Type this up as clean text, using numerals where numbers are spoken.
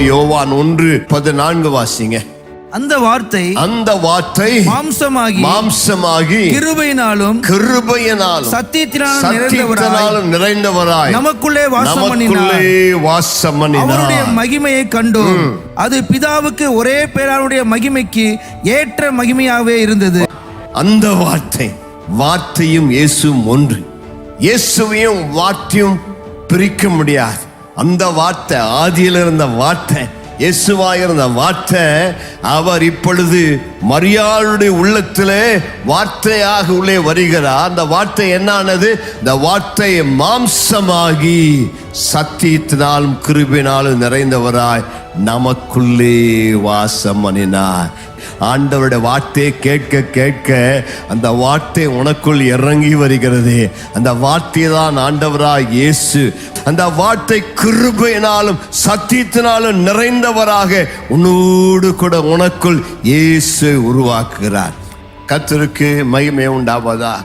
யோவான் 1:14 வாசிங்க. அந்த வார்த்தை மாம்சமாகி கிருபையினாலும் சத்தியத்தினாலும் நிறைந்தவராய் நமக்குள்ளே வாசம் பண்ணினார். அவருடைய மகிமையை கண்டோம். அது பிதாவுக்கு ஒரே பேரானுடைய மகிமைக்கு ஏற்ற மகிமையாகவே இருந்தது. அந்த வார்த்தையும் இயேசுவும் ஒன்று. இயேசுவையும் வார்த்தையும் பிரிக்க முடியாது. அந்த வார்த்தை, ஆதியில் இருந்த வார்த்தை, இயேசுவாயிருந்த வார்த்தை, அவர் இப்பொழுது மரியாளுடைய உள்ளத்திலே வார்த்தையாக உள்ளே வருகிறார். அந்த வார்த்தை என்னானது? இந்த வார்த்தை மாம்சமாகி சத்தியத்தினாலும் கிருபையினாலும் நிறைந்தவராய் நமக்குள்ளே வாசம் பண்ணினார். ஆண்டவருடைய வார்த்தையை கேட்க கேட்க அந்த வார்த்தை உனக்குள் இறங்கி வருகிறது. அந்த வார்த்தை தான் ஆண்டவராய் இயேசு. அந்த வார்த்தை கிருபையினாலும் சத்தியத்தினாலும் நிறைந்தவராக உன்னோடு கூட உனக்குள் இயேசு உருவாக்குகிறார். கர்த்தருக்கு மகிமை உண்டாவதா.